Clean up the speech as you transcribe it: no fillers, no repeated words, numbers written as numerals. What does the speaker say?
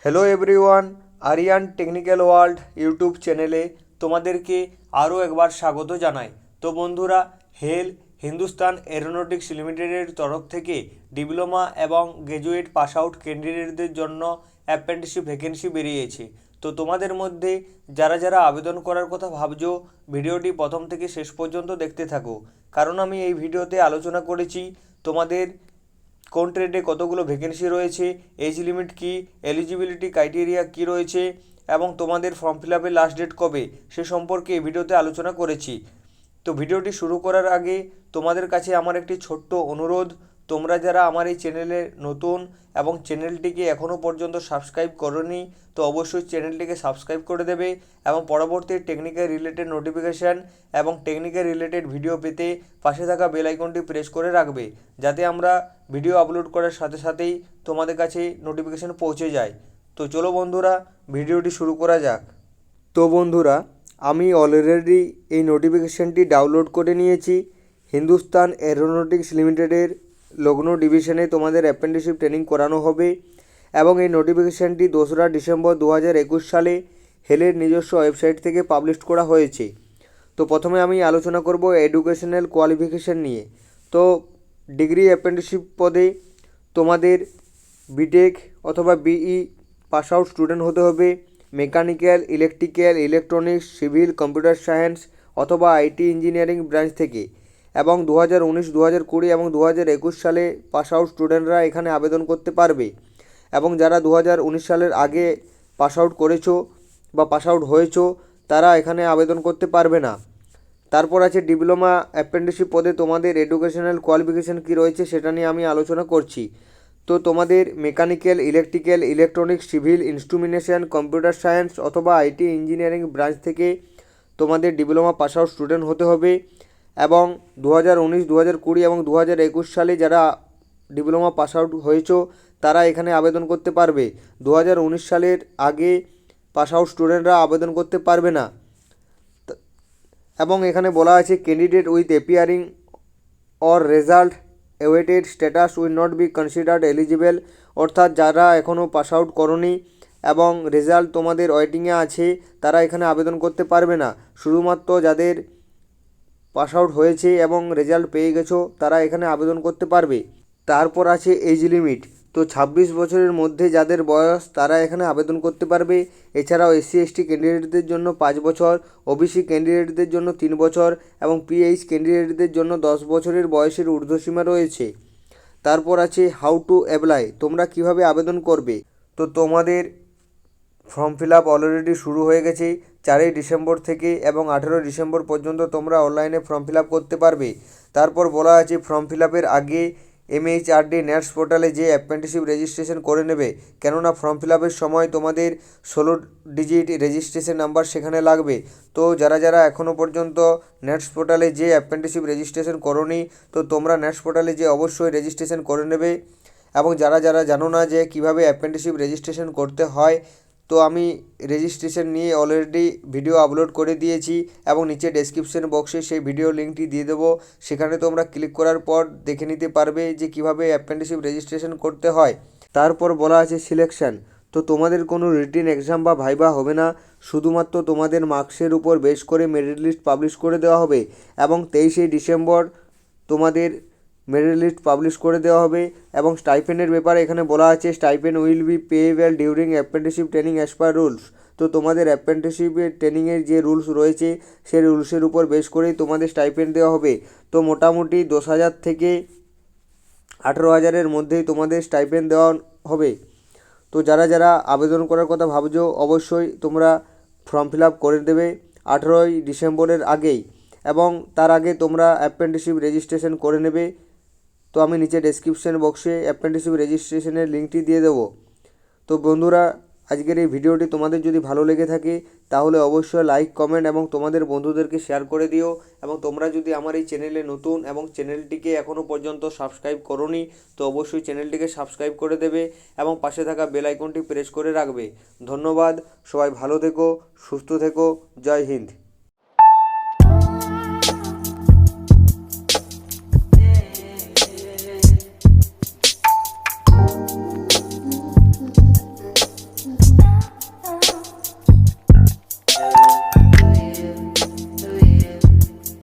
Hello everyone, Aryan technical world YouTube চ্যানেলে তোমাদেরকে আরও একবার স্বাগত জানাই। তো বন্ধুরা, হেল হিন্দুস্তান এরোনটিক্স লিমিটেডের তরফ থেকে ডিপ্লোমা এবং গ্র্যাজুয়েট পাস আউট ক্যান্ডিডেটদের জন্য অ্যাপ্রেন্টিসশিপ ভ্যাকেন্সি বেরিয়েছে। তো তোমাদের মধ্যে যারা যারা আবেদন করার কথা ভাবছো, ভিডিওটি প্রথম থেকে শেষ পর্যন্ত দেখতে থাকো, কারণ আমি এই ভিডিওতে আলোচনা করেছি তোমাদের কোন ট্রেডে কতগুলো ভ্যাকেন্সি রয়েছে, এজ লিমিট কী, এলিজিবিলিটি ক্রাইটেরিয়া কী রয়েছে এবং তোমাদের ফর্ম ফিল আপের লাস্ট ডেট কবে সে সম্পর্কে এই ভিডিওতে আলোচনা করেছি। তো ভিডিওটি শুরু করার আগে তোমাদের কাছে আমার একটি ছোট্ট অনুরোধ, তোমরা যারা আমার এই চ্যানেলে নতুন এবং চ্যানেলটিকে এখনও পর্যন্ত সাবস্ক্রাইব করোনি, তো অবশ্যই চ্যানেলটিকে সাবস্ক্রাইব করে দেবে এবং পরবর্তী টেকনিক্যাল রিলেটেড নোটিফিকেশান এবং টেকনিক্যাল রিলেটেড ভিডিও পেতে পাশে থাকা বেল আইকনটি প্রেস করে রাখবে, যাতে আমরা ভিডিও আপলোড করার সাথে সাথেই তোমাদের কাছে নোটিফিকেশান পৌঁছে যায়। তো চলো বন্ধুরা, ভিডিওটি শুরু করা যাক। তো বন্ধুরা, আমি অলরেডি এই নোটিফিকেশানটি ডাউনলোড করে নিয়েছি। হিন্দুস্তান এরোনটিক্স লিমিটেডের লখনৌ ডিভিশনে তোমাদের অ্যাপ্রেন্টিসশিপ ট্রেনিং করানো হবে এবং এই নোটিফিকেশানটি 2রা ডিসেম্বর 2021 সালে হেলের নিজস্ব ওয়েবসাইট থেকে পাবলিশ করা হয়েছে। তো প্রথমে আমি আলোচনা করব এডুকেশনাল কোয়ালিফিকেশান নিয়ে। তো ডিগ্রি অ্যাপ্রেন্টিসশিপ পদে তোমাদের বিটেক অথবা বিই পাস আউট স্টুডেন্ট হতে হবে, mechanical, electrical, electronics, civil, computer science অথবা আইটি ইঞ্জিনিয়ারিং ব্রাঞ্চ থেকে, এবং 2019, 2020 এবং 2021 সালে পাস আউট স্টুডেন্টরা এখানে আবেদন করতে পারবে। এবং যারা 2019 সালের আগে পাস আউট করেছো বা পাস আউট হয়েছো তারা এখানে আবেদন করতে পারবে না। তারপর আছে ডিপ্লোমা অ্যাপ্রেন্টিসশিপ পদে তোমাদের এডুকেশনাল কোয়ালিফিকেশান কী রয়েছে সেটা নিয়ে আমি আলোচনা করছি। তো তোমাদের mechanical, electrical, electronics, civil, instrumentation, computer science অথবা আইটি ইঞ্জিনিয়ারিং ব্রাঞ্চ থেকে তোমাদের ডিপ্লোমা পাস আউট স্টুডেন্ট হতে হবে। এবং 2019, 2020 এবং 2021 সালে যারা ডিপ্লোমা পাস আউট হয়েছো তারা এখানে আবেদন করতে পারবে। 2019 সালের আগে পাস আউট স্টুডেন্টরা আবেদন করতে পারবে না। এবং এখানে বলা আছে candidate with appearing or result awaited status will not be considered eligible, অর্থাৎ যারা এখনও পাস আউট করনি এবং রেজাল্ট তোমাদের ওয়েটিংয়ে আছে তারা এখানে আবেদন করতে পারবে না। শুধুমাত্র যাদের পাস আউট হয়েছে এবং রেজাল্ট পেয়ে গেছো তারা এখানে আবেদন করতে পারবে। তারপর আছে এজ লিমিট। তো 26 বছরের মধ্যে যাদের বয়স তারা এখানে আবেদন করতে পারবে। এছাড়াও এসসি এসটি ক্যান্ডিডেটদের জন্য 5 বছর, ওবিসি ক্যান্ডিডেটদের জন্য 3 বছর এবং পিএইচ ক্যান্ডিডেটদের জন্য 10 বছরের বয়সের ঊর্ধ্বসীমা রয়েছে। তারপর আছে হাউ টু অ্যাপ্লাই, তোমরা কিভাবে আবেদন করবে। তো তোমাদের ফর্ম ফিল আপ অলরেডি শুরু হয়ে গেছে 4ই ডিসেম্বর থেকে এবং 18 ডিসেম্বর পর্যন্ত তোমরা অনলাইনে ফর্ম ফিল আপ করতে পারবে। তারপর বলা আছে ফর্ম ফিল আপের আগে MHRD নেটস পোর্টালে যে অ্যাপ্রেন্টিসশিপ রেজিস্ট্রেশন করে নেবে, কেননা ফর্ম ফিল আপের সময় তোমাদের 16 ডিজিট রেজিস্ট্রেশন নাম্বার সেখানে লাগবে। তো যারা যারা এখনও পর্যন্ত নেটস পোর্টালে যে অ্যাপ্রেন্টিসশিপ রেজিস্ট্রেশন করোনি, তো তোমরা নেটস পোর্টালে যে অবশ্যই রেজিস্ট্রেশন করে নেবে। এবং যারা যারা জানো না যে কিভাবে অ্যাপ্রেন্টিসশিপ রেজিস্ট্রেশন করতে হয়, তো আমি রেজিস্ট্রেশন নিয়ে অলরেডি ভিডিও আপলোড করে দিয়েছি এবং নিচে ডেসক্রিপশন বক্সে সেই ভিডিও লিঙ্কটি দিয়ে দেবো, সেখানে তোমরা ক্লিক করার পর দেখে নিতে পারবে যে কিভাবে অ্যাপ্রেন্টিসশিপ রেজিস্ট্রেশন করতে হয়। তারপর বলা আছে সিলেকশান। তো তোমাদের কোনো রিটেন এক্সাম বা ভাইবা হবে না, শুধুমাত্র তোমাদের মার্কসের উপর বেস করে মেরিট লিস্ট পাবলিশ করে দেওয়া হবে এবং 23শে ডিসেম্বর তোমাদের মেরিট লিস্ট পাবলিশ করে দেওয়া হবে। এবং স্টাইপেন্ডের ব্যাপারে এখানে বলা আছে stipend will be payable during apprenticeship training as per rules. তো তোমাদের অ্যাপ্রেন্টিসশিপের ট্রেনিংয়ের যে রুলস রয়েছে সেই রুলসের উপর বেস করেই তোমাদের স্টাইপেন্ড দেওয়া হবে। তো মোটামুটি 10,000 থেকে 18,000-এর মধ্যেই তোমাদের স্টাইপেন্ড দেওয়া হবে। তো যারা যারা আবেদন করার কথা ভাবছো অবশ্যই তোমরা ফর্ম ফিল আপ করে দেবে 18ই ডিসেম্বরের আগেই, এবং তার আগে তোমরা অ্যাপ্রেন্টিসশিপ রেজিস্ট্রেশন করে নেবে। তো আমি নিচে ডেসক্রিপশন বক্সে অ্যাপ্রেন্টিসশিপ রেজিস্ট্রেশনের লিঙ্কটি দিয়ে দেবো। তো বন্ধুরা, আজকের এই ভিডিওটি তোমাদের যদি ভালো লেগে থাকে তাহলে অবশ্যই লাইক, কমেন্ট এবং তোমাদের বন্ধুদেরকে শেয়ার করে দিও। এবং তোমরা যদি আমার এই চ্যানেলে নতুন এবং চ্যানেলটিকে এখনও পর্যন্ত সাবস্ক্রাইব করোনি, তো অবশ্যই চ্যানেলটিকে সাবস্ক্রাইব করে দেবে এবং পাশে থাকা বেল আইকনটি প্রেস করে রাখবে। ধন্যবাদ, সবাই ভালো থেকো, সুস্থ থেকো, জয় হিন্দ।